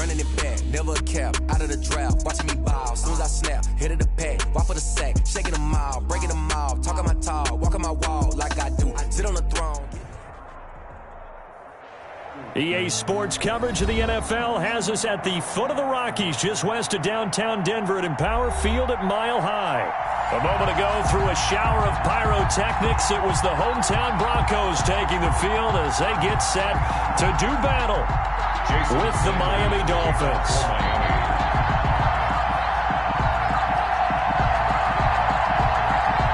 running it back, never a cap, out of the drought, watching me ball. Soon as I snap, hit of the pack, walk for the sack, shaking them all, breaking them all, talking my talk, walking my wall like I do, sit on the throne. EA Sports coverage of the NFL has us at the foot of the Rockies, just west of downtown Denver at Empower Field at Mile High. A moment ago, through a shower of pyrotechnics, it was the hometown Broncos taking the field as they get set to do battle with the Miami Dolphins.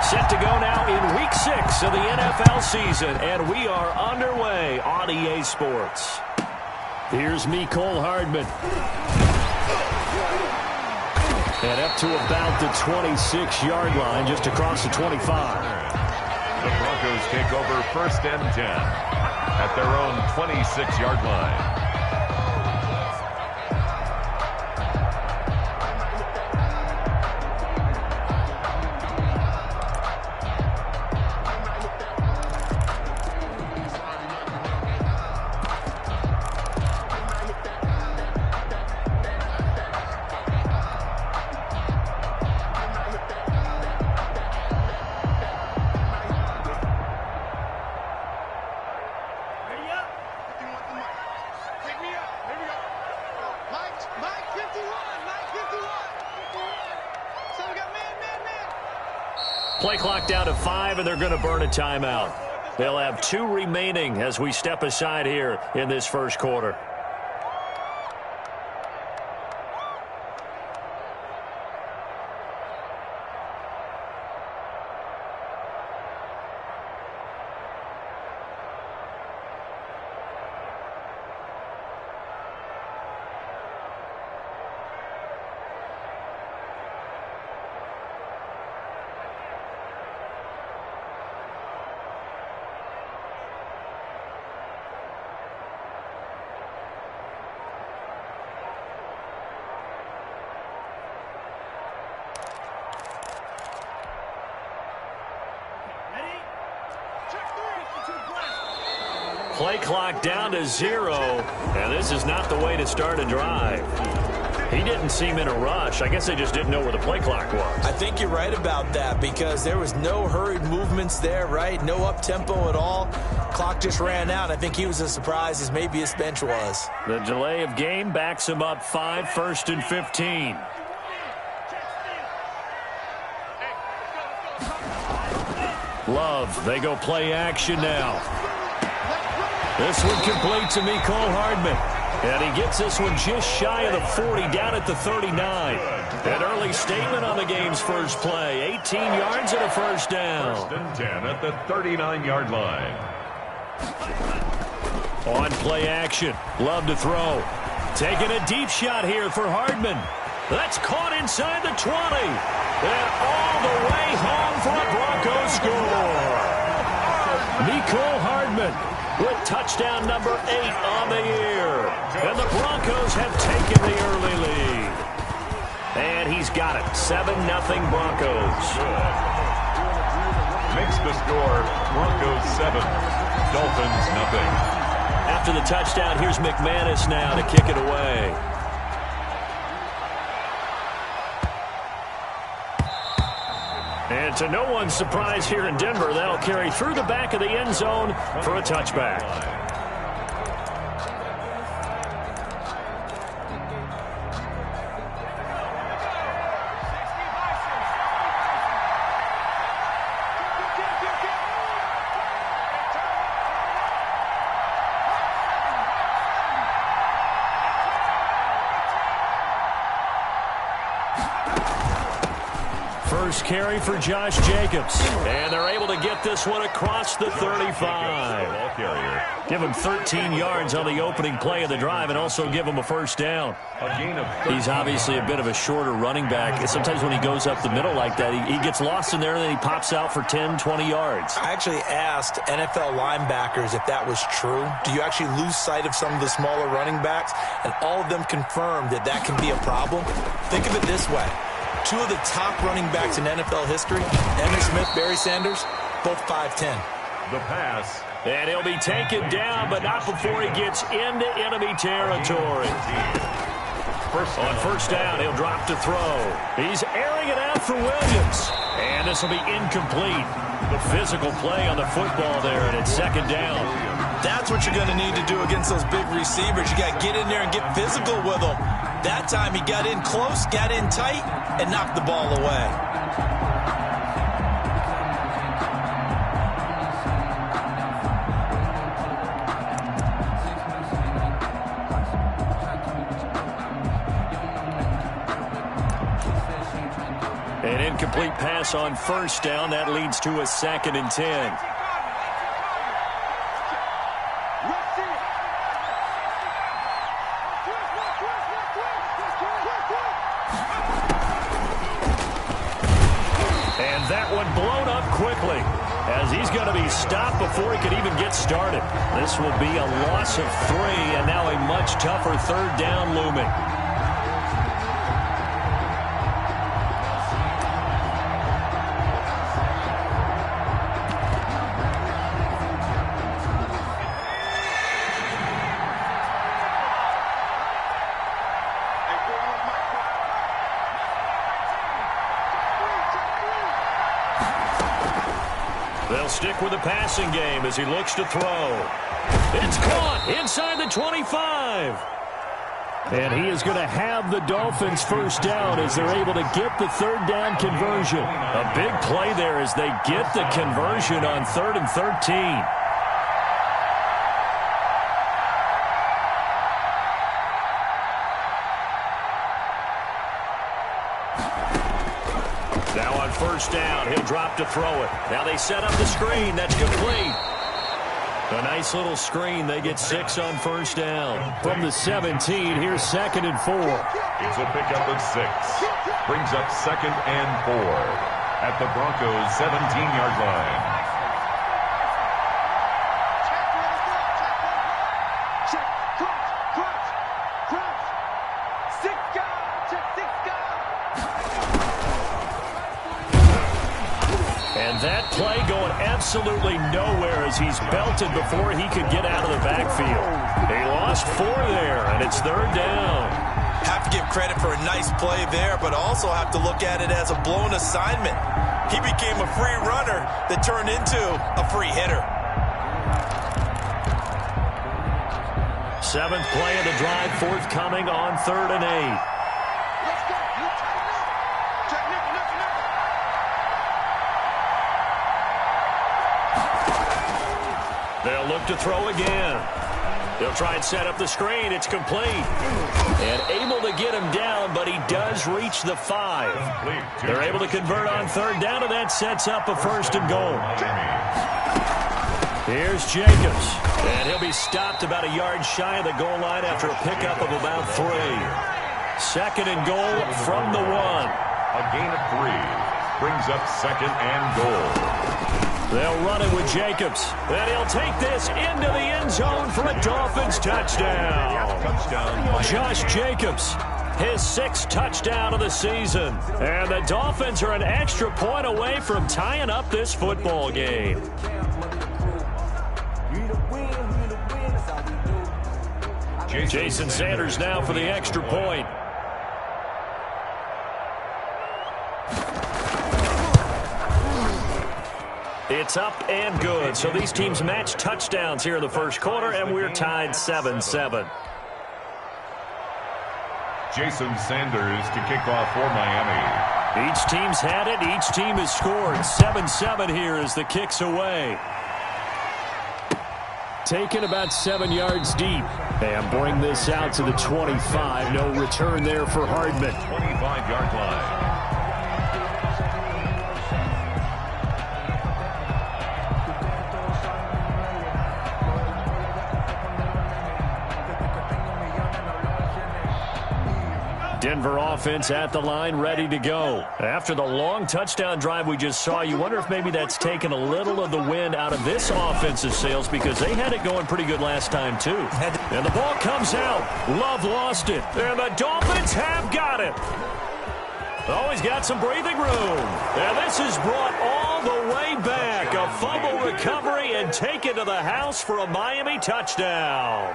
Set to go now in Week 6 of the NFL season, and we are underway on EA Sports. Here's Mecole Hardman. And up to about the 26-yard line, just across the 25. The Broncos take over 1st and 10 at their own 26-yard line. Play clock down to 5, and they're going to burn a timeout. They'll have 2 remaining as we step aside here in this first quarter. Play clock down to 0, and this is not the way to start a drive. He didn't seem in a rush. I guess they just didn't know where the play clock was. I think you're right about that because there was no hurried movements there, right? No up-tempo at all. Clock just ran out. I think he was as surprised as maybe his bench was. The delay of game backs him up 5, 1st and 15. Love, they go play action now. This one complete to Mecole Hardman. And he gets this one just shy of the 40, down at the 39. An early statement on the game's first play. 18 yards and a first down. 1st and 10 at the 39-yard line. On play action. Love to throw. Taking a deep shot here for Hardman. That's caught inside the 20. And all the way home for a Broncos score. Mecole Hardman with touchdown number 8 on the year. And the Broncos have taken the early lead. And he's got it. 7-0 Broncos. Makes the score Broncos 7, Dolphins nothing. After the touchdown, here's McManus now to kick it away. And to no one's surprise here in Denver, they'll carry through the back of the end zone for a touchback. First carry for Josh Jacobs. And they're able to get this one across the 35. Give him 13 yards on the opening play of the drive and also give him a first down. He's obviously a bit of a shorter running back. Sometimes when he goes up the middle like that, he gets lost in there and then he pops out for 10, 20 yards. I actually asked NFL linebackers if that was true. Do you actually lose sight of some of the smaller running backs? And all of them confirmed that that can be a problem. Think of it this way. 2 of the top running backs in NFL history, Emmitt Smith, Barry Sanders, both 5'10". The pass. And he'll be taken down, but not before he gets into enemy territory. first On first down, he'll drop to throw. He's airing it out for Williams. And this will be incomplete. The physical play on the football there, and it's second down. That's what you're going to need to do against those big receivers. You got to get in there and get physical with them. That time he got in close, got in tight, and knocked the ball away. An incomplete pass on first down. That leads to a 2nd and 10. And that one blown up quickly as he's going to be stopped before he could even get started. This will be a loss of 3 and now a much tougher third down looming. They'll stick with the passing game as he looks to throw. It's caught inside the 25. And he is going to have the Dolphins first down as they're able to get the third down conversion. A big play there as they get the conversion on 3rd and 13. Now on first down, he'll drop to throw it. Now they set up the screen. That's complete. A nice little screen. They get 6 on first down. From the 17, here's 2nd and 4. It's a pickup of 6. Brings up 2nd and 4 at the Broncos' 17-yard line. And that play going absolutely nowhere as he's belted before he could get out of the backfield. They lost 4 there, and it's third down. Have to give credit for a nice play there, but also have to look at it as a blown assignment. He became a free runner that turned into a free hitter. 7th play of the drive forthcoming on 3rd and 8. They'll look to throw again. They'll try and set up the screen. It's complete. And able to get him down, but he does reach the 5. They're able to convert on third down, and that sets up a 1st and goal. Here's Jacobs. And he'll be stopped about a yard shy of the goal line after a pickup of about 3. 2nd and goal from the 1. A gain of 3. Brings up 2nd and goal. They'll run it with Jacobs. And he'll take this into the end zone for a Dolphins touchdown. Josh Jacobs, his 6th touchdown of the season. And the Dolphins are an extra point away from tying up this football game. Jason Sanders now for the extra point. It's up and good. So these teams match touchdowns here in the first quarter, and we're tied 7-7. Jason Sanders to kick off for Miami. Each team's had it. Each team has scored. 7-7 here as the kick's away. Taken about 7 yards deep. And bring this out to the 25. No return there for Hardman. 25-yard line. Denver offense at the line, ready to go. After the long touchdown drive we just saw, you wonder if maybe that's taken a little of the wind out of this offensive sails because they had it going pretty good last time, too. And the ball comes out. Love lost it. And the Dolphins have got it. Oh, he's got some breathing room. And this is brought all the way back. A fumble recovery and taken to the house for a Miami touchdown.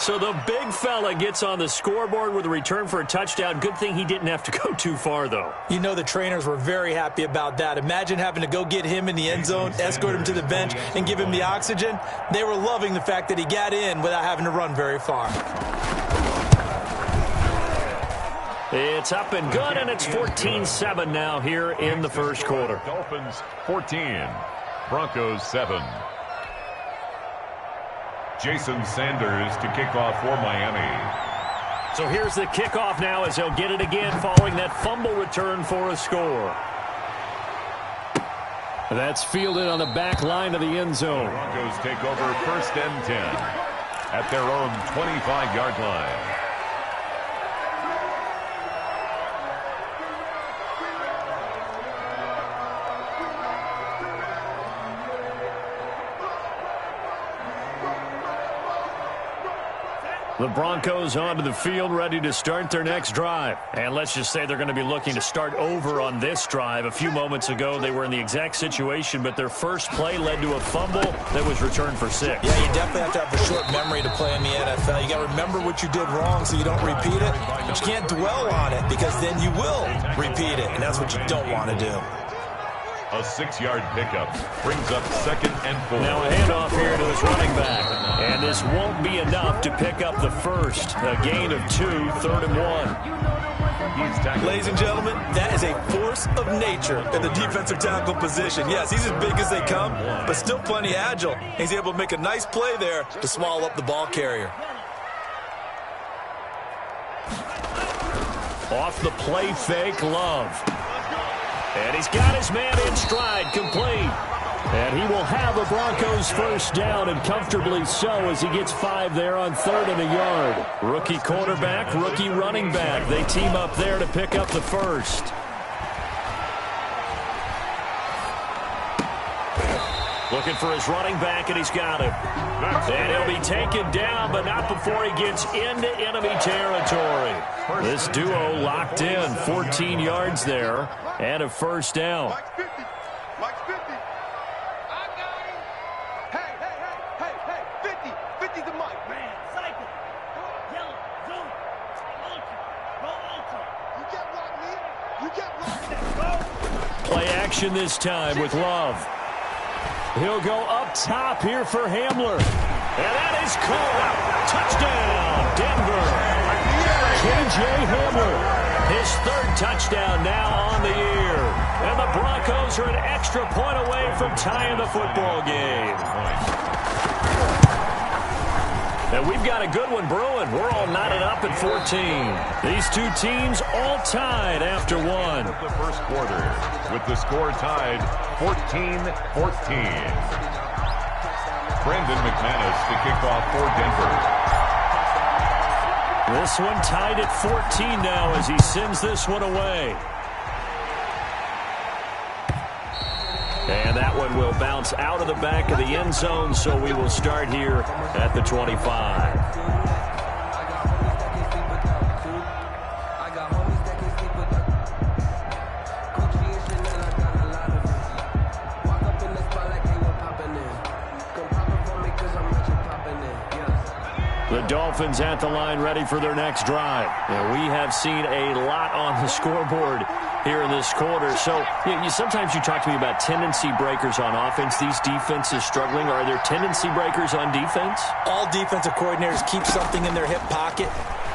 So the big fella gets on the scoreboard with a return for a touchdown. Good thing he didn't have to go too far, though. You know the trainers were very happy about that. Imagine having to go get him in the end zone, escort him to the bench, and give him the oxygen. They were loving the fact that he got in without having to run very far. It's up and good, and it's 14-7 now here in the first quarter. Dolphins 14, Broncos 7. Jason Sanders to kick off for Miami. So here's the kickoff now as they'll get it again following that fumble return for a score. That's fielded on the back line of the end zone. The Broncos take over first and 10 at their own 25-yard line. The Broncos onto the field, ready to start their next drive. And let's just say they're going to be looking to start over on this drive. A few moments ago, they were in the exact situation, but their first play led to a fumble that was returned for 6. Yeah, you definitely have to have a short memory to play in the NFL. You got to remember what you did wrong so you don't repeat it. But you can't dwell on it because then you will repeat it, and that's what you don't want to do. A 6-yard pickup brings up second and 4. Now a handoff here to his running back. And this won't be enough to pick up the first. A gain of 2, 3rd and 1. Ladies and gentlemen, that is a force of nature in the defensive tackle position. Yes, he's as big as they come, but still plenty agile. He's able to make a nice play there to swallow up the ball carrier. Off the play fake, Love. And he's got his man in stride, complete. And he will have the Broncos first down, and comfortably so, as he gets 5 there on 3rd and a yard. Rookie quarterback, rookie running back. They team up there to pick up the first. Looking for his running back, and he's got him. And he'll be taken down, but not before he gets into enemy territory. This duo locked in, 14 yards there, and a first down. Mike's 50. Mike's 50. I got him. Hey, 50. 50's the Mike. Man, cycle. Yellow, zoom. Ultra. Go ultra. You get blocked, me. You get blocked. Go. Play action this time with Love. He'll go up top here for Hamler. And that is called out. Touchdown, Denver. K.J. Hamler. His 3rd touchdown now on the year. And the Broncos are an extra point away from tying the football game. And we've got a good one brewing. We're all knotted up at 14. These two teams all tied after 1. The first quarter with the score tied 14-14. Brandon McManus to kick off for Denver. This one tied at 14 now as he sends this one away. And that one will bounce out of the back of the end zone, so we will start here at the 25. The Dolphins at the line ready for their next drive. And we have seen a lot on the scoreboard here in this quarter. So sometimes you talk to me about tendency breakers on offense. These defenses struggling. Are there tendency breakers on defense? All defensive coordinators keep something in their hip pocket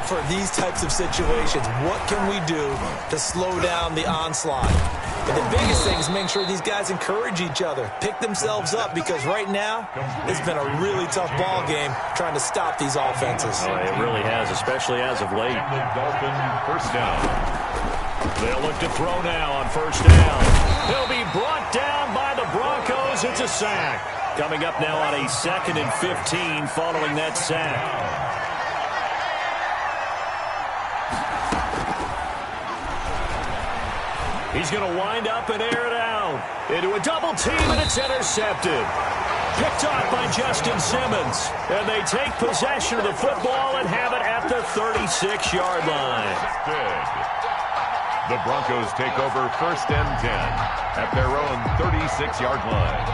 for these types of situations. What can we do to slow down the onslaught? But the biggest thing is making sure these guys encourage each other, pick themselves up, because right now it's been a really tough ball game trying to stop these offenses. Oh, it really has, especially as of late. And the Dolphin first down. They'll look to throw now on first down. He'll be brought down by the Broncos. It's a sack. Coming up now on a 2nd and 15 following that sack. He's going to wind up and air it out into a double team, and it's intercepted. Picked off by Justin Simmons. And they take possession of the football and have it at the 36-yard line. The Broncos take over first and 10 at their own 36-yard line.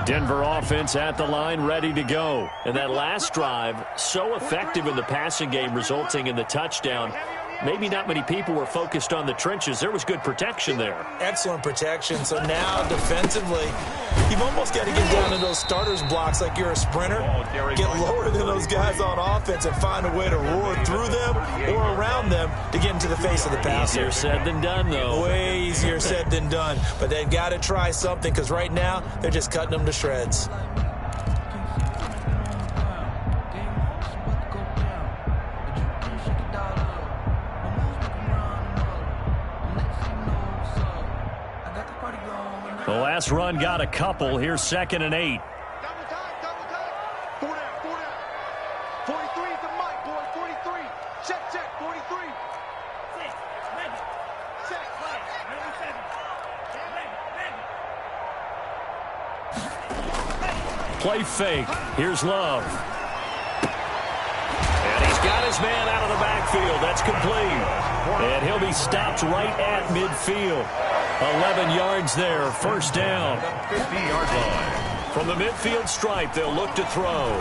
Denver offense at the line, ready to go. And that last drive, so effective in the passing game, resulting in the touchdown. Maybe not many people were focused on the trenches. There was good protection there. Excellent protection. So now defensively, you've almost got to get down to those starters blocks like you're a sprinter. Get lower than those guys on offense and find a way to roar through them or around them to get into the face of the passer. Easier said than done, though. Way easier said than done. But they've got to try something because right now they're just cutting them to shreds. The last run got a couple. Here's 2nd and 8. Double time. 4 down. 43 is the mic, boy. 43. Check. 43. 6. Ready. Check. Ready. Play fake. Here's Love. And he's got his man out of the backfield. That's complete. And he'll be stopped right at midfield. 11 yards there, 1st down. 50-yard line. From the midfield stripe, they'll look to throw.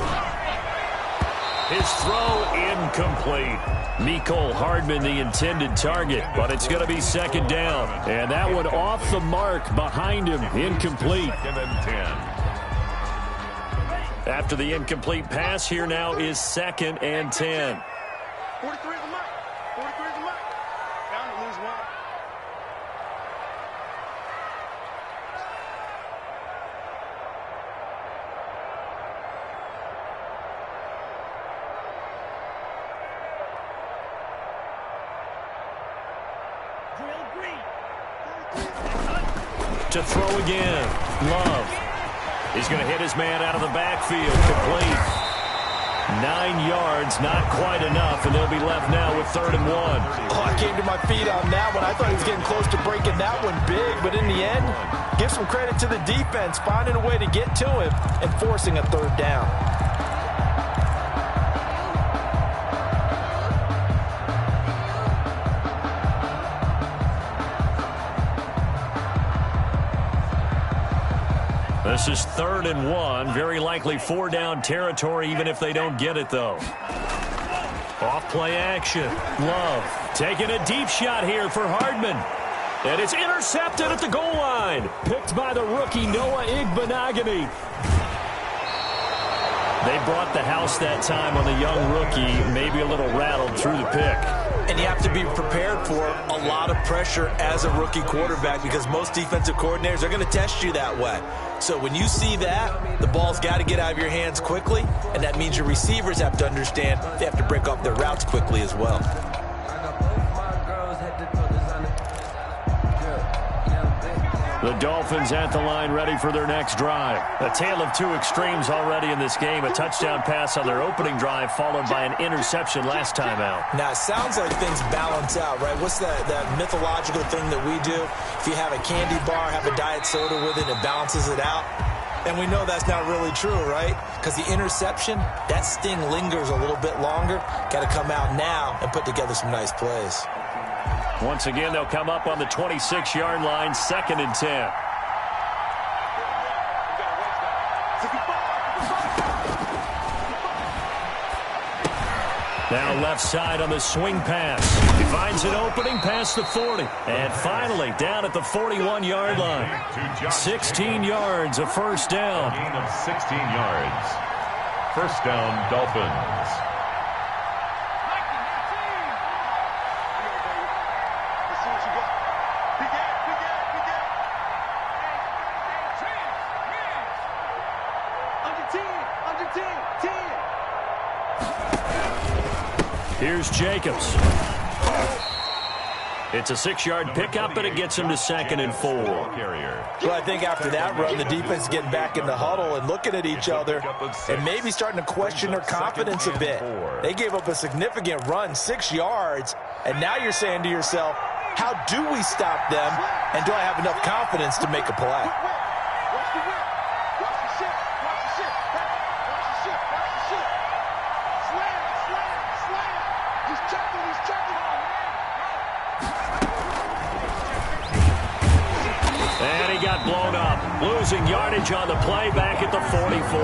His throw incomplete. Mecole Hardman the intended target, but it's going to be 2nd down. And that one off the mark behind him, incomplete. 2nd and 10. After the incomplete pass, here now is 2nd and 10. 43 is the mic. 43 is the mic. Down to lose 1. To throw again. Love. He's going to hit his man out of the backfield. Complete. 9 yards, not quite enough, and they'll be left now with 3rd and 1. Oh, I came to my feet on that one. I thought he was getting close to breaking that one big, but in the end, give some credit to the defense, finding a way to get to him and forcing a 3rd down. This is 3rd and 1. Very likely 4-down territory, even if they don't get it, though. Off play action. Love taking a deep shot here for Hardman. And it's intercepted at the goal line. Picked by the rookie Noah Igbenogany. They brought the house that time on the young rookie. Maybe a little rattled through the pick. And you have to be prepared for a lot of pressure as a rookie quarterback because most defensive coordinators are going to test you that way. So when you see that, the ball's got to get out of your hands quickly, and that means your receivers have to understand they have to break off their routes quickly as well. The Dolphins at the line, ready for their next drive. A tale of 2 extremes already in this game. A touchdown pass on their opening drive, followed by an interception last time out. Now, it sounds like things balance out, right? What's that mythological thing that we do? If you have a candy bar, have a diet soda with it, it balances it out. And we know that's not really true, right? Because the interception, that sting lingers a little bit longer. Got to come out now and put together some nice plays. Once again, they'll come up on the 26-yard line, 2nd and 10. Now left side on the swing pass. He finds an opening past the 40. And finally, down at the 41-yard line. 16 yards, a 1st down. Gain of 16 yards. 1st down, Dolphins. Here's Jacobs. It's a 6-yard pickup, and it gets him to 2nd and 4. Well, I think after that run, the defense is getting back in the huddle and looking at each other and maybe starting to question their confidence a bit. They gave up a significant run, 6 yards, and now you're saying to yourself, how do we stop them, and do I have enough confidence to make a play? And he got blown up. Losing yardage on the play back at the 44.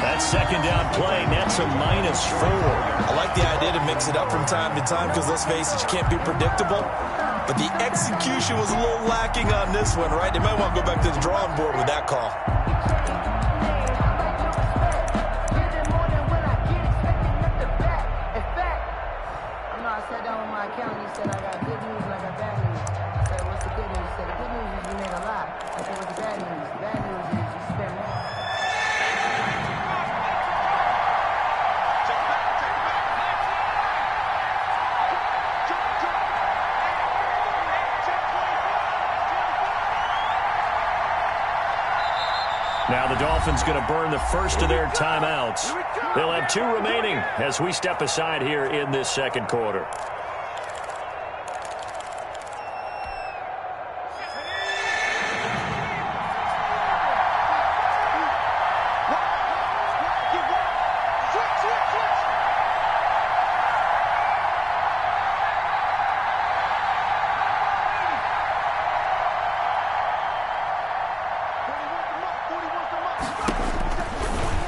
That second down play nets a -4. I like the idea to mix it up from time to time because, let's face it, you can't be predictable. But the execution was a little lacking on this one, right? They might want to go back to the drawing board with that call. Now the Dolphins going to burn the first of their timeouts. They'll have 2 remaining as we step aside here in this second quarter.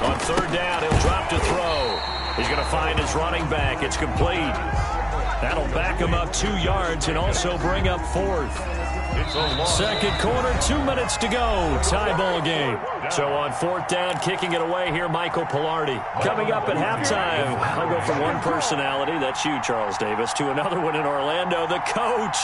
On third down, he'll drop to throw. He's going to find his running back. It's complete. That'll back him up 2 yards and also bring up 4th. Second quarter, 2 minutes to go. Tie ball game. So on 4th down, kicking it away here, Michael Pilardi. Coming up at halftime, I'll go from one personality, that's you, Charles Davis, to another one in Orlando, the coach.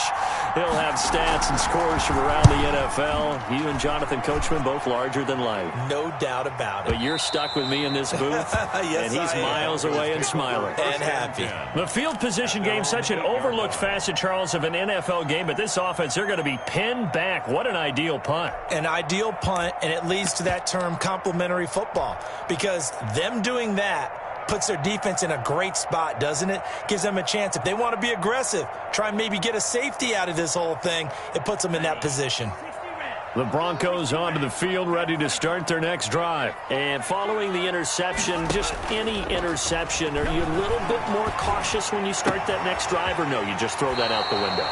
He'll have stats and scores from around the NFL. You and Jonathan Coachman, both larger than life. No doubt about it. But you're stuck with me in this booth, yes, and he's miles away and smiling. And happy. The field position game, such an overlooked facet, Charles, of an NFL game, but this offense, they're going to be pinned back. What an ideal punt. An ideal punt, and it leads to that term complementary football, because them doing that puts their defense in a great spot, doesn't it? Gives them a chance. If they want to be aggressive, try and maybe get a safety out of this whole thing, it puts them in that position. The Broncos onto the field, ready to start their next drive. And following the interception, just any interception, are you a little bit more cautious when you start that next drive, or no, you just throw that out the window?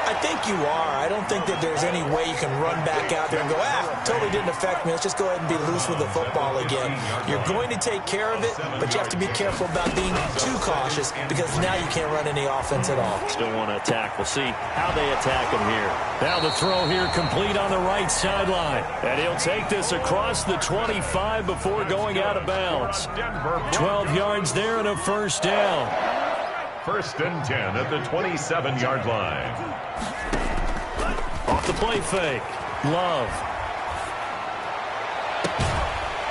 I think you are. I don't think that there's any way you can run back out there and go, totally didn't affect me. Let's just go ahead and be loose with the football again. You're going to take care of it, but you have to be careful about being too cautious because now you can't run any offense at all. Still want to attack. We'll see how they attack him here. Now the throw here complete on the right sideline. And he'll take this across the 25 before going out of bounds. 12 yards there and a first down. 1st and 10 at the 27-yard line. Off the play fake. Love.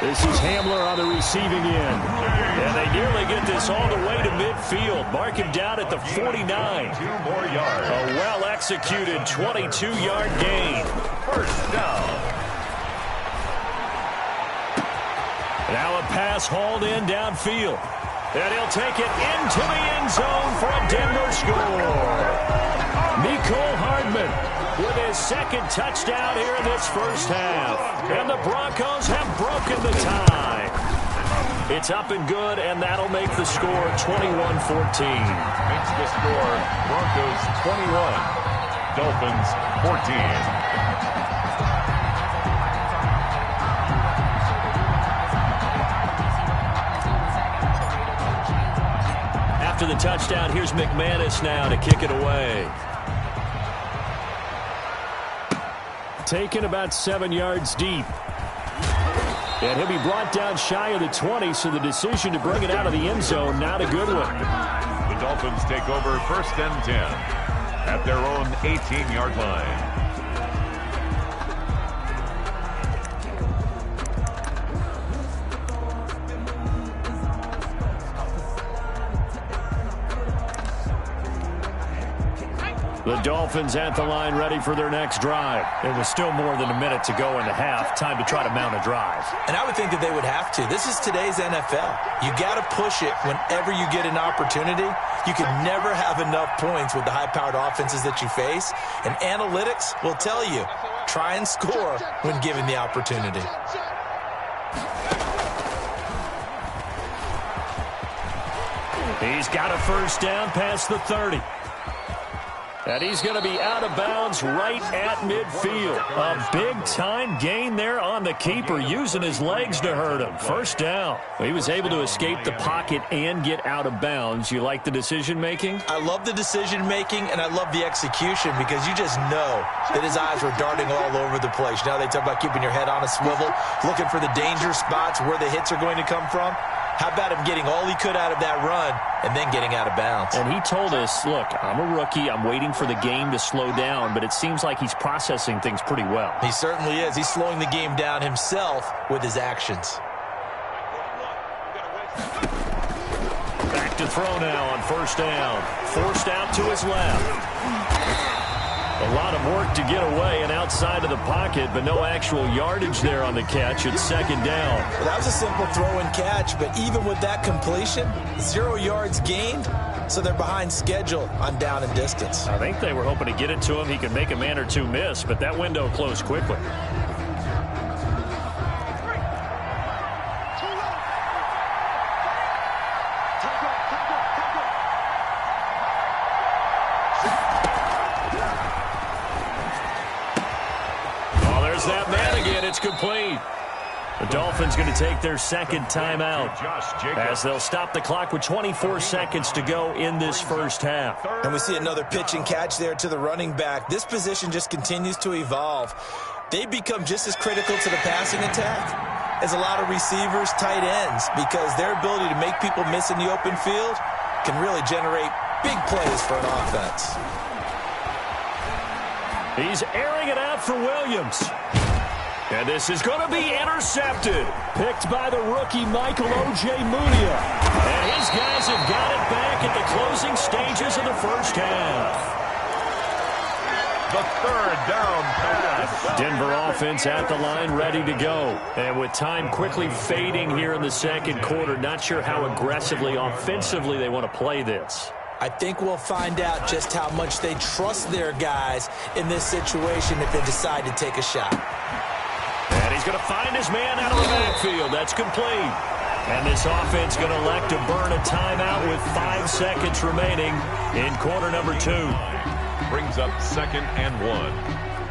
This is Hamler on the receiving end. And they nearly get this all the way to midfield. Mark him down at the 49. 2 more yards. A well-executed 22-yard gain. First down. Now a pass hauled in downfield. And he'll take it into the end zone for a Denver score. Mecole Hardman with his second touchdown here in this first half. And the Broncos have broken the tie. It's up and good, and that'll make the score 21-14. Makes the score Broncos 21, Dolphins 14. After the touchdown, here's McManus now to kick it away. Taken about 7 yards deep. And he'll be brought down shy of the 20, so the decision to bring it out of the end zone, not a good one. The Dolphins take over 1st and 10 at their own 18-yard line. The Dolphins at the line ready for their next drive. It was still more than a minute to go in the half. Time to try to mount a drive. And I would think that they would have to. This is today's NFL. You got to push it whenever you get an opportunity. You can never have enough points with the high-powered offenses that you face. And analytics will tell you, try and score when given the opportunity. He's got a first down past the 30. And he's going to be out of bounds right at midfield. A big-time gain there on the keeper, using his legs to hurt him. First down. He was able to escape the pocket and get out of bounds. You like the decision-making? I love the decision-making, and I love the execution because you just know that his eyes were darting all over the place. Now they talk about keeping your head on a swivel, looking for the danger spots where the hits are going to come from. How about him getting all he could out of that run and then getting out of bounds? And he told us, look, I'm a rookie. I'm waiting for the game to slow down, but it seems like he's processing things pretty well. He certainly is. He's slowing the game down himself with his actions. Back to throw now on first down. Forced out to his left. A lot of work to get away and outside of the pocket, but no actual yardage there on the catch. It's second down. Well, that was a simple throw and catch, but even with that completion, 0 yards gained, so they're behind schedule on down and distance. I think they were hoping to get it to him. He could make a man or two miss, but that window closed quickly. That man again, it's complete. The Dolphins going to take their second timeout as they'll stop the clock with 24 seconds to go in this first half. And we see another pitch and catch there to the running back. This position just continues to evolve. They become just as critical to the passing attack as a lot of receivers, tight ends, because their ability to make people miss in the open field can really generate big plays for an offense. He's airing it out for Williams. And this is going to be intercepted. Picked by the rookie Michael O.J. Mudia. And his guys have got it back at the closing stages of the first half. The third down pass. Denver offense at the line, ready to go. And with time quickly fading here in the second quarter, not sure how aggressively, offensively they want to play this. I think we'll find out just how much they trust their guys in this situation if they decide to take a shot. And he's going to find his man out of the backfield. That's complete. And this offense going to elect to burn a timeout with 5 seconds remaining in quarter number 2. Brings up 2nd and 1.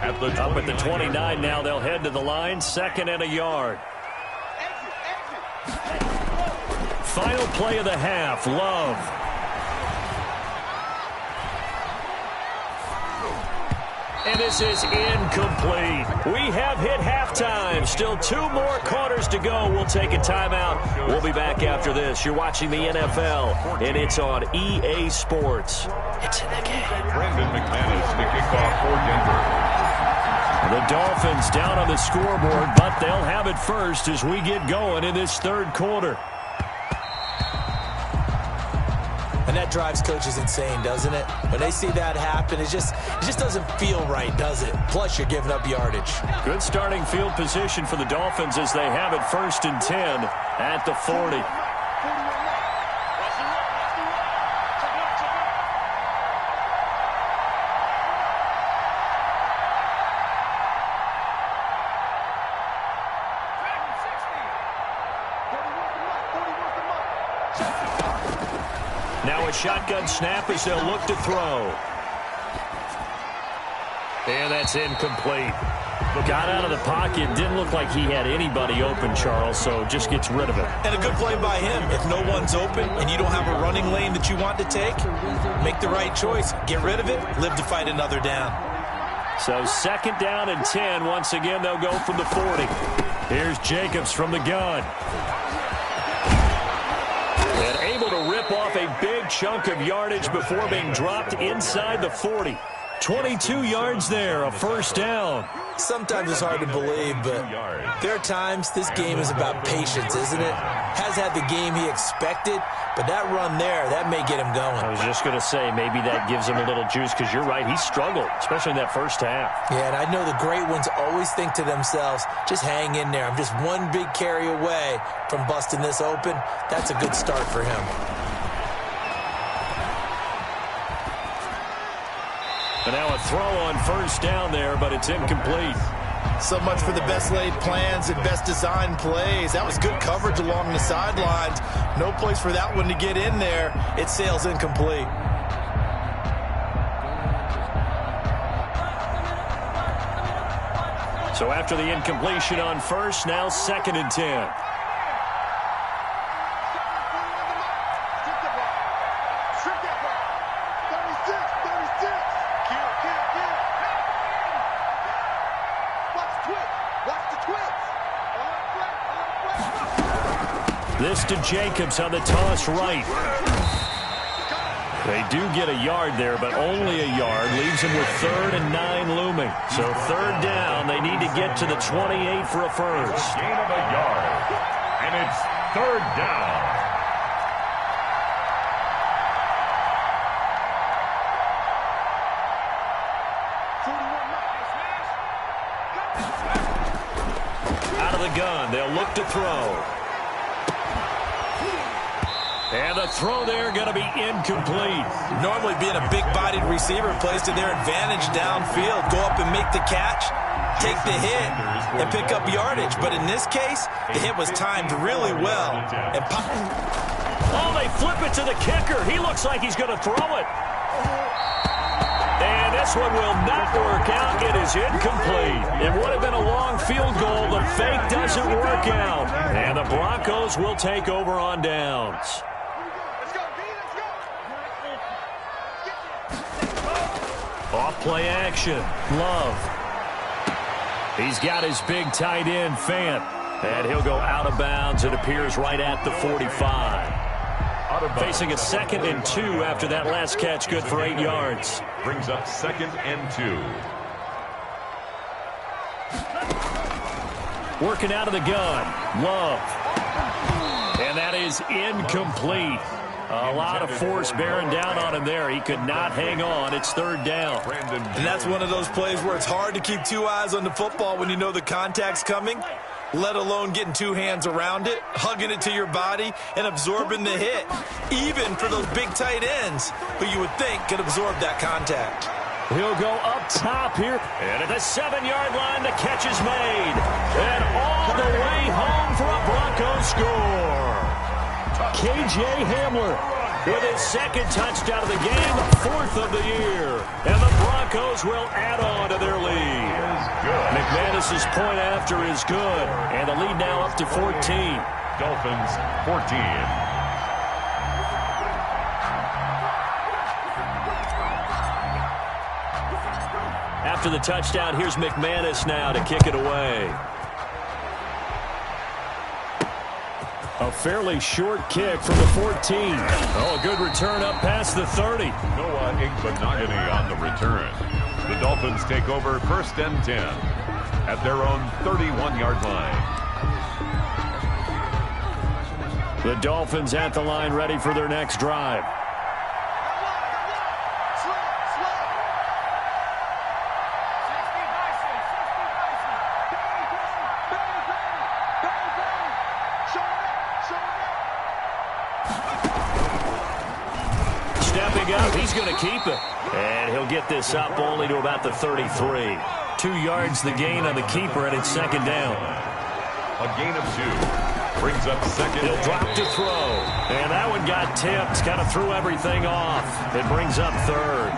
At the up at the 29 now. They'll head to the line. 2nd and a yard. Final play of the half. Love. And this is incomplete. We have hit halftime. Still 2 more quarters to go. We'll take a timeout. We'll be back after this. You're watching the NFL, and it's on EA Sports. It's in the game. Brandon McManus to kick off for Denver. The Dolphins down on the scoreboard, but they'll have it first as we get going in this third quarter. And that drives coaches insane, doesn't it? When they see that happen, it just doesn't feel right, does it? Plus, you're giving up yardage. Good starting field position for the Dolphins as they have it 1st and 10 at the 40. Now a shotgun snap as they'll look to throw. And that's incomplete. Got out of the pocket. Didn't look like he had anybody open, Charles, so just gets rid of it. And a good play by him. If no one's open and you don't have a running lane that you want to take, make the right choice. Get rid of it. Live to fight another down. So 2nd down and 10. Once again, they'll go from the 40. Here's Jacobs from the gun. And able to rip off a big chunk of yardage before being dropped inside the 40. 22 yards there, a 1st down. Sometimes it's hard to believe, but there are times this game is about patience, isn't it? Has had the game he expected, but that run there, that may get him going. I was just going to say, maybe that gives him a little juice, because you're right, he struggled, especially in that first half. Yeah, and I know the great ones always think to themselves, just hang in there. I'm just one big carry away from busting this open. That's a good start for him. And now a throw on 1st down there, but it's incomplete. So much for the best laid plans and best designed plays. That was good coverage along the sidelines. No place for that one to get in there. It sails incomplete. So after the incompletion on first, now 2nd and 10. This to Jacobs on the toss right. They do get a yard there, but only a yard. Leaves them with 3rd and 9 looming. So 3rd down, they need to get to the 28 for a first. Gain of a yard. And it's 3rd down. Out of the gun, they'll look to throw. And the throw there going to be incomplete. Normally being a big-bodied receiver plays to their advantage downfield. Go up and make the catch, take the hit, and pick up yardage. But in this case, the hit was timed really well. Oh, they flip it to the kicker. He looks like he's going to throw it. And this one will not work out. It is incomplete. It would have been a long field goal. The fake doesn't work out. And the Broncos will take over on downs. Off play action. Love. He's got his big tight end, Fant. And he'll go out of bounds. It appears right at the 45. Facing a 2nd and 2 after that last catch, good for 8 yards. Brings up 2nd and 2. Working out of the gun. Love. And that is incomplete. A lot of force bearing down on him there. He could not hang on. It's 3rd down. And that's one of those plays where it's hard to keep 2 eyes on the football when you know the contact's coming, let alone getting 2 hands around it, hugging it to your body, and absorbing the hit. Even for those big tight ends who you would think could absorb that contact. He'll go up top here. And at the 7-yard line, the catch is made. And all the way home for a Broncos score. K.J. Hamler with his 2nd touchdown of the game, 4th of the year. And the Broncos will add on to their lead. McManus's point after is good. And the lead now up to 14. Dolphins 14. After the touchdown, here's McManus now to kick it away. A fairly short kick from the 14. Oh, a good return up past the 30. Noah Igbenogany on the return. The Dolphins take over 1st and 10 at their own 31-yard line. The Dolphins at the line ready for their next drive. He's going to keep it. And he'll get this up only to about the 33. 2 yards the gain on the keeper, and it's 2nd down. A gain of 2. Brings up 2nd. He'll drop to throw. And that one got tipped. Kind of threw everything off. It brings up 3rd.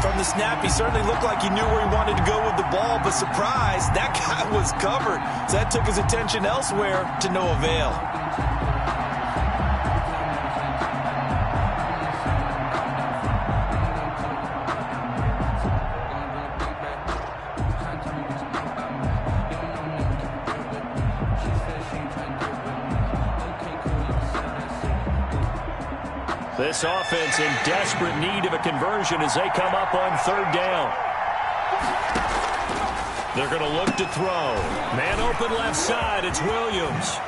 From the snap, he certainly looked like he knew where he wanted to go with the ball, but surprise, that guy was covered. So that took his attention elsewhere to no avail. This offense in desperate need of a conversion as they come up on 3rd down. They're going to look to throw. Man open left side. It's Williams.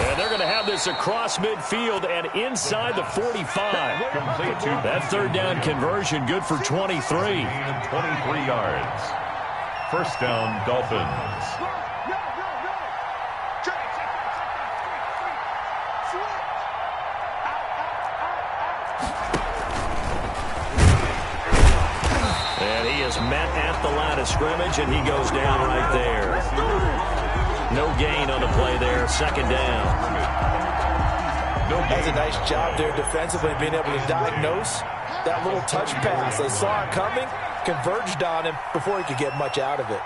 And they're going to have this across midfield and inside the 45. That 3rd down conversion good for 23. 23 yards. 1st down, Dolphins. Met at the line of scrimmage, and he goes down right there. No gain on the play there. 2nd down. That's a nice job there defensively, being able to diagnose that little touch pass. They saw it coming, converged on him before he could get much out of it.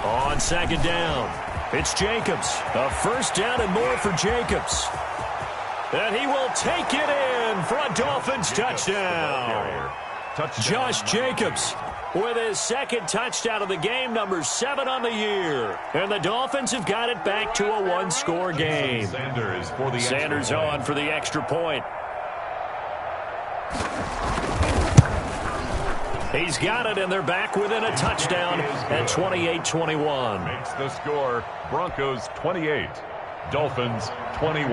On second down, it's Jacobs. A first down and more for Jacobs. And he will take it in for a Dolphins touchdown. Josh Jacobs with his second touchdown of the game, number 7 on the year. And the Dolphins have got it back to a one-score game. Sanders on for the extra point. He's got it, and they're back within a touchdown at 28-21. Makes the score Broncos 28, Dolphins 21.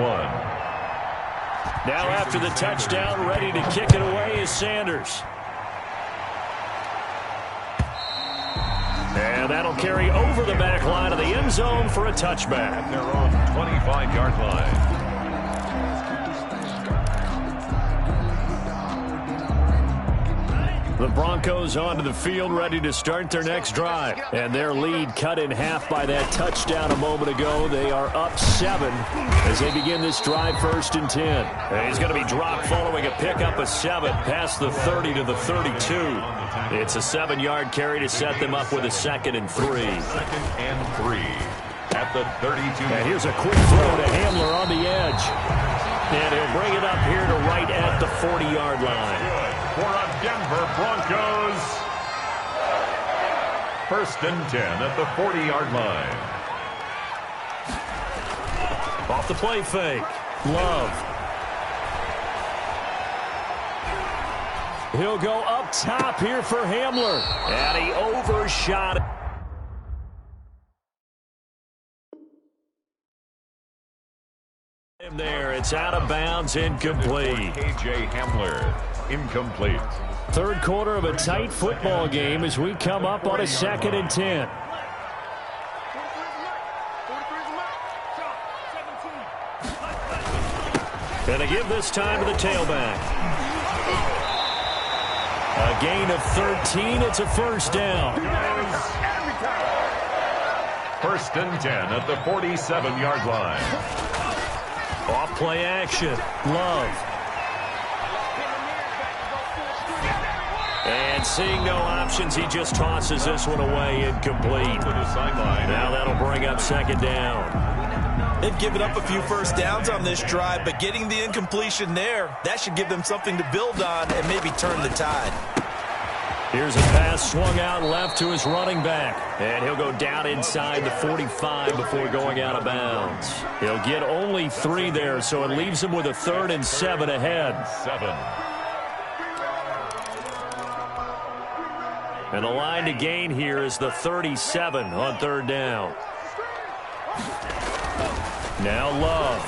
Now after the touchdown, ready to kick it away is Sanders. And that'll carry over the back line of the end zone for a touchback. They're on 25-yard line. The Broncos onto the field, ready to start their next drive. And their lead cut in half by that touchdown a moment ago. They are up 7 as they begin this drive, first and 10. And he's going to be dropped following a pickup of 7 past the 30 to the 32. It's a 7-yard carry to set them up with a 2nd and 3. 2nd and 3 at the 32. And here's a quick throw to Hamler on the edge. And he'll bring it up here to right at the 40-yard line. For a Denver Broncos. First and 10 at the 40-yard line. Off the play fake. Love. He'll go up top here for Hamler. And he overshot it. There, it's out of bounds, incomplete. K.J. Hamler, incomplete. Third quarter of a tight football game as we come up on a 2nd and 10. And they give this time to the tailback. A gain of 13. It's a first down. First and 10 at the 47-yard line. Off play action. Love. And seeing no options, he just tosses this one away, incomplete. To the sideline. Now that'll bring up 2nd down. They've given up a few first downs on this drive, but getting the incompletion there, that should give them something to build on and maybe turn the tide. Here's a pass swung out left to his running back. And he'll go down inside the 45 before going out of bounds. He'll get only 3 there, so it leaves him with a 3rd and 7 ahead. 7. And the line to gain here is the 37 on 3rd down. Now Love.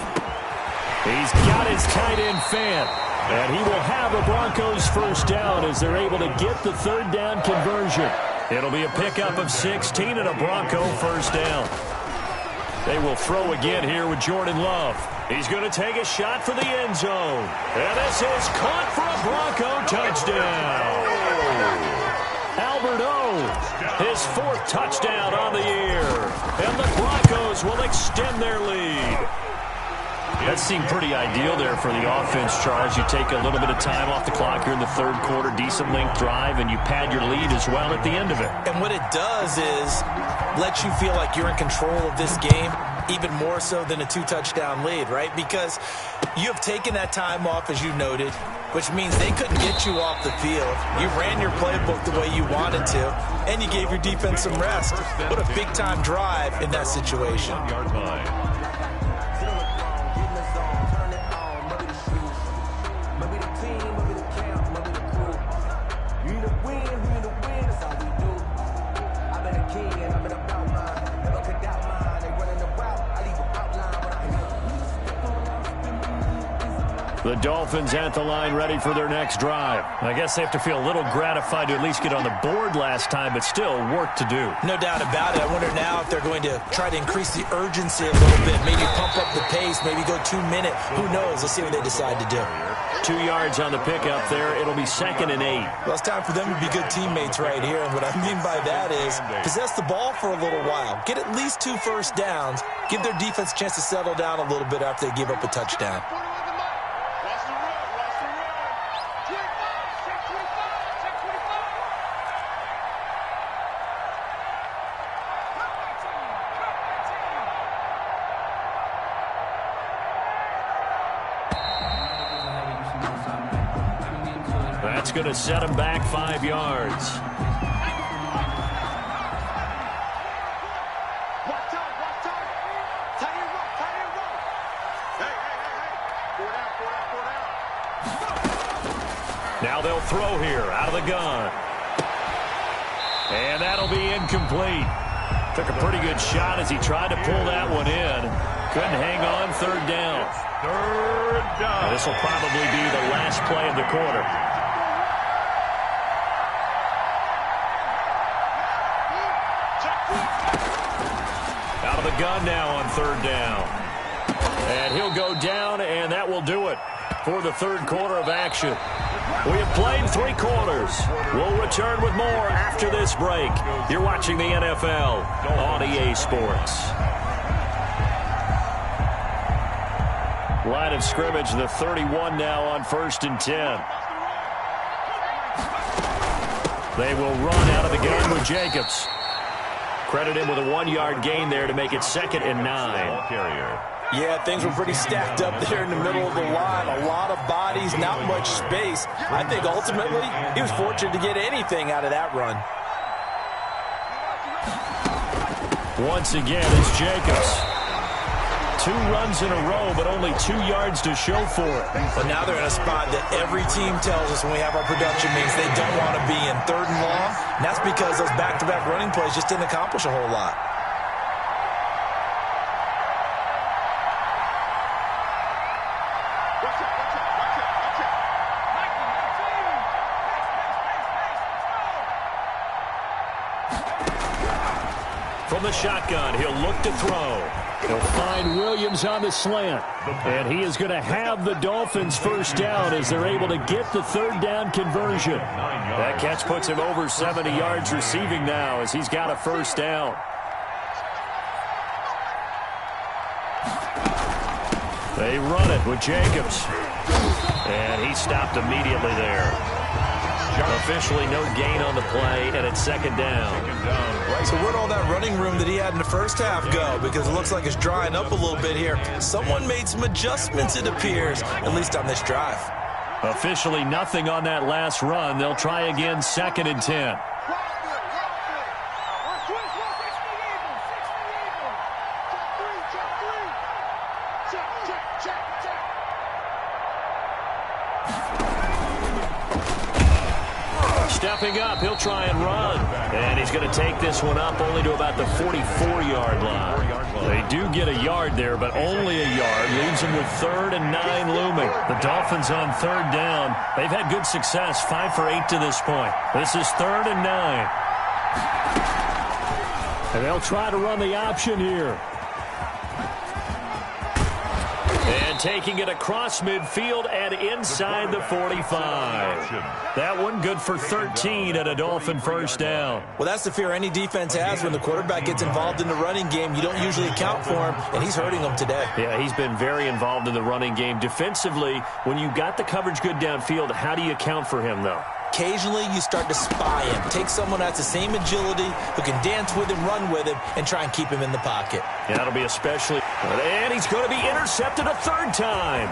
He's got his tight end Fant. And he will have the Broncos first down as they're able to get the 3rd down conversion. It'll be a pickup of 16 and a Bronco first down. They will throw again here with Jordan Love. He's going to take a shot for the end zone. And this is caught for a Bronco touchdown. Albert O, his 4th touchdown on the year. And the Broncos will extend their lead. That seemed pretty ideal there for the offense, Charles. You take a little bit of time off the clock here in the 3rd quarter, decent length drive, and you pad your lead as well at the end of it. And what it does is let you feel like you're in control of this game, even more so than a 2-touchdown lead, right? Because you have taken that time off, as you noted, which means they couldn't get you off the field. You ran your playbook the way you wanted to, and you gave your defense some rest. What a big-time drive in that situation. The Dolphins at the line, ready for their next drive. I guess they have to feel a little gratified to at least get on the board last time, but still work to do. No doubt about it. I wonder now if they're going to try to increase the urgency a little bit, maybe pump up the pace, maybe go 2-minute. Who knows? Let's see what they decide to do. 2 yards on the pickup there. It'll be 2nd and 8. Well, it's time for them to be good teammates right here. And what I mean by that is possess the ball for a little while. Get at least 2 first downs. Give their defense a chance to settle down a little bit after they give up a touchdown. That's going to set him back 5 yards. Watch out, watch out. Tight end run, tight end run. Hey. 4 down. Now they'll throw here out of the gun. And that'll be incomplete. Took a pretty good shot as he tried to pull that one in. Couldn't hang on. 3rd down. This will probably be the last play of the quarter. Out of the gun now on 3rd down. And he'll go down, and that will do it for the 3rd quarter of action. We have played 3 quarters. We'll return with more after this break. You're watching the NFL on EA Sports. Line of scrimmage, the 31 now on 1st and 10. They will run out of the gun with Jacobs. Credit him with a 1-yard gain there to make it 2nd and 9. Yeah, things were pretty stacked up there in the middle of the line. A lot of bodies, not much space. I think ultimately he was fortunate to get anything out of that run. Once again, it's Jacobs. 2 runs in a row, but only 2 yards to show for it. But now they're in a spot that every team tells us when we have our production meetings they don't want to be in, 3rd and long. And that's because those back-to-back running plays just didn't accomplish a whole lot. From the shotgun, he'll look to throw. He'll find Williams on the slant. And he is going to have the Dolphins 1st down as they're able to get the 3rd down conversion. That catch puts him over 70 yards receiving now as he's got a 1st down. They run it with Jacobs. And he stopped immediately there. Officially no gain on the play, and it's 2nd down. So where'd all that running room that he had in the first half go? Because it looks like it's drying up a little bit here. Someone made some adjustments, it appears, at least on this drive. Officially nothing on that last run. They'll try again, 2nd and 10. Stepping up, he'll try and run. And he's going to take this one up only to about the 44-yard line. They do get a yard there, but only a yard. Leaves them with 3rd and 9 looming. The Dolphins on 3rd down. They've had good success, 5 for 8 to this point. This is 3rd and 9. And they'll try to run the option here. And taking it across midfield and inside the 45. That one good for 13 and a Dolphin 1st down. Well, that's the fear any defense has when the quarterback gets involved in the running game. You don't usually account for him, and he's hurting them today. Yeah, he's been very involved in the running game. Defensively, when you got the coverage good downfield, how do you account for him, though? Occasionally, you start to spy him. Take someone that's the same agility, who can dance with him, run with him, and try and keep him in the pocket. Yeah, that'll be especially... And he's going to be intercepted a 3rd time.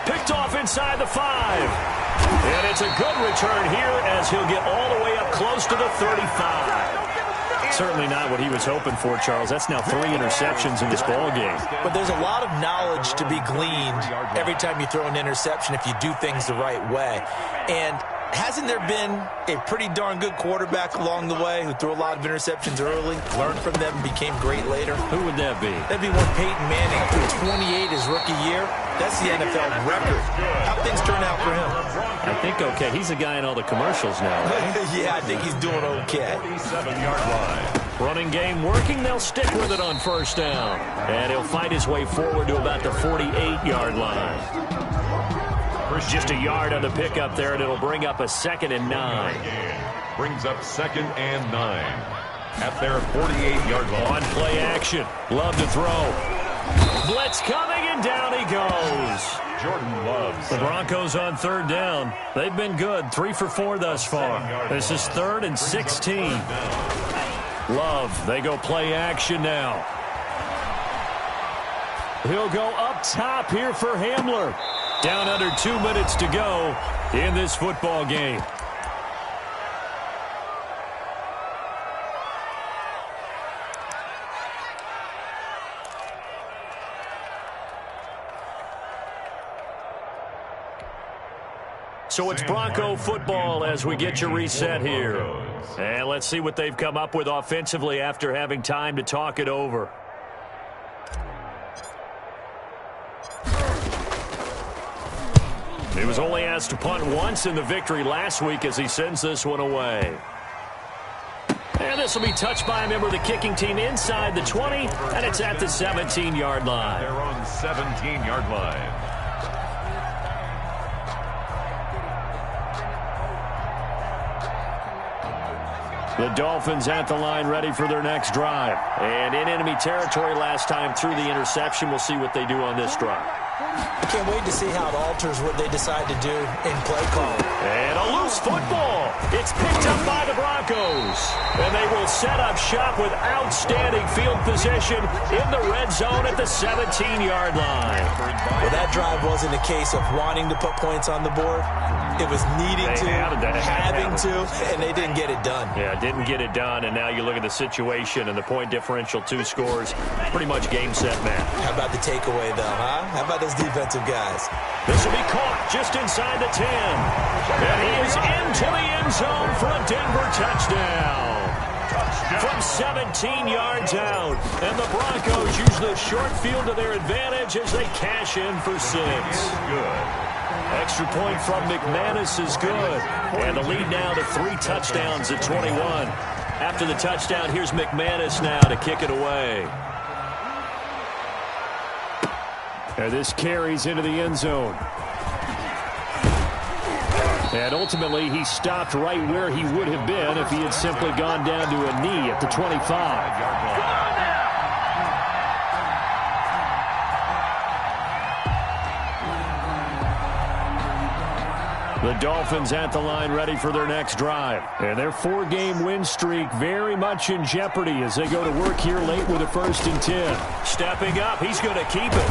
Picked off inside the 5. And it's a good return here as he'll get all the way up close to the 35. Certainly not what he was hoping for, Charles. That's now 3 interceptions in this ball game. But there's a lot of knowledge to be gleaned every time you throw an interception if you do things the right way. And hasn't there been a pretty darn good quarterback along the way who threw a lot of interceptions early, learned from them, became great later? Who would that be? That'd be one Peyton Manning, threw 28 his rookie year. That's the NFL record. How'd things turn out for him? I think okay. He's a guy in all the commercials now, right? Yeah, I think he's doing okay. 47-yard line. Running game working. They'll stick with it on 1st down. And he'll fight his way forward to about the 48-yard line. Just a yard on the pickup there, and it'll bring up a 2nd and 9. Brings up 2nd and 9 at their 48-yard line. On play action. Love to throw. Blitz coming, and down he goes. Jordan Love. The Broncos on 3rd down. They've been good. 3 for 4 thus far. This is 3rd and 16. Love, they go play action now. He'll go up top here for Hamler. Down under 2 minutes to go in this football game. So it's Bronco football as we get you reset here. And let's see what they've come up with offensively after having time to talk it over. He was only asked to punt once in the victory last week as he sends this one away. And this will be touched by a member of the kicking team inside the 20, and it's at the 17-yard line. They're on the 17-yard line. The Dolphins at the line ready for their next drive. And in enemy territory last time through the interception. We'll see what they do on this drive. I can't wait to see how it alters what they decide to do in play call. And a loose football. It's picked up by the Broncos. And they will set up shop with outstanding field position in the red zone at the 17-yard line. Well, that drive wasn't a case of wanting to put points on the board. It was needing to, having to, and they didn't get it done. Yeah, didn't get it done, and now you look at the situation and the point differential, 2 scores, pretty much game, set, match. How about the takeaway, though, huh? How about those defensive guys? This will be caught just inside the 10. And he is into the end zone for a Denver touchdown. From 17 yards out. And the Broncos use the short field to their advantage as they cash in for 6. Good. Extra point from McManus is good. And the lead now to 3 touchdowns at 21. After the touchdown, here's McManus now to kick it away. And this carries into the end zone. And ultimately, he stopped right where he would have been if he had simply gone down to a knee at the 25. The Dolphins at the line ready for their next drive. And their 4-game win streak very much in jeopardy as they go to work here late with a 1st and 10. Stepping up, he's going to keep it.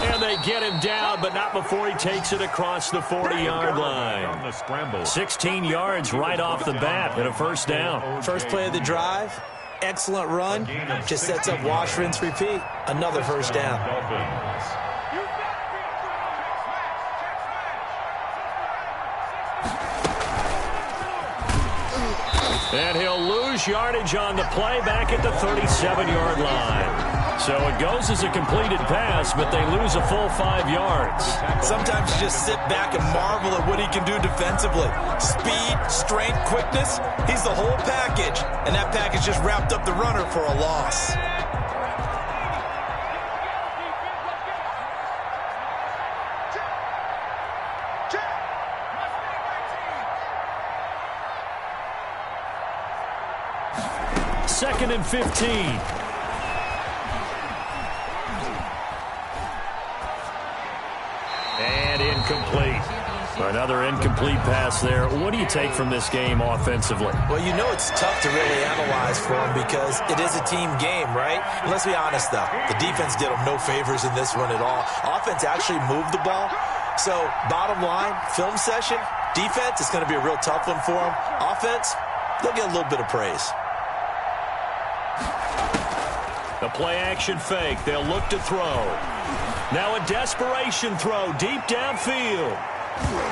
And they get him down, but not before he takes it across the 40-yard line. 16 yards right off the bat and a 1st down. First play of the drive, excellent run. Just sets up wash, rinse, repeat. Another 1st down. And he'll lose yardage on the play back at the 37-yard line. So it goes as a completed pass, but they lose a full 5 yards. Sometimes you just sit back and marvel at what he can do defensively. Speed, strength, quickness, he's the whole package. And that package just wrapped up the runner for a loss. Second and 15. And incomplete. Another incomplete pass there. What do you take from this game offensively? Well, you know it's tough to really analyze for them because it is a team game, right? And let's be honest, though. The defense did them no favors in this one at all. Offense actually moved the ball. So, bottom line, film session, defense is going to be a real tough one for them. Offense, they'll get a little bit of praise. The play-action fake. They'll look to throw. Now a desperation throw deep downfield.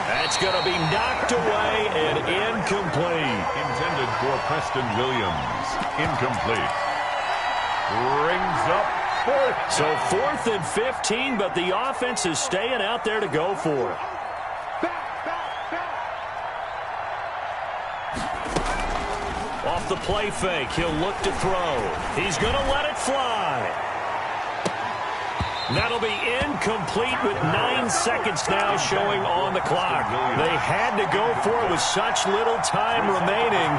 That's going to be knocked away and incomplete. Intended for Preston Williams. Incomplete. Brings up 4th. So 4th and 15, but the offense is staying out there to go for it. Off the play fake, he'll look to throw. He's going to let it fly. That'll be incomplete with 9 seconds now showing on the clock. They had to go for it with such little time remaining.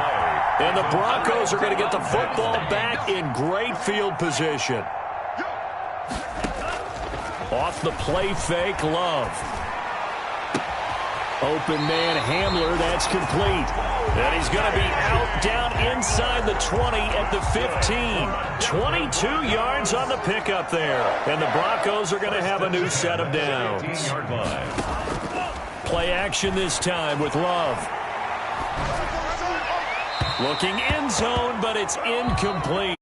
And the Broncos are going to get the football back in great field position. Off the play fake, Love. Open man Hamler, that's complete. And he's going to be out down inside the 20 at the 15. 22 yards on the pickup there. And the Broncos are going to have a new set of downs. Play action this time with Love. Looking end zone, but it's incomplete.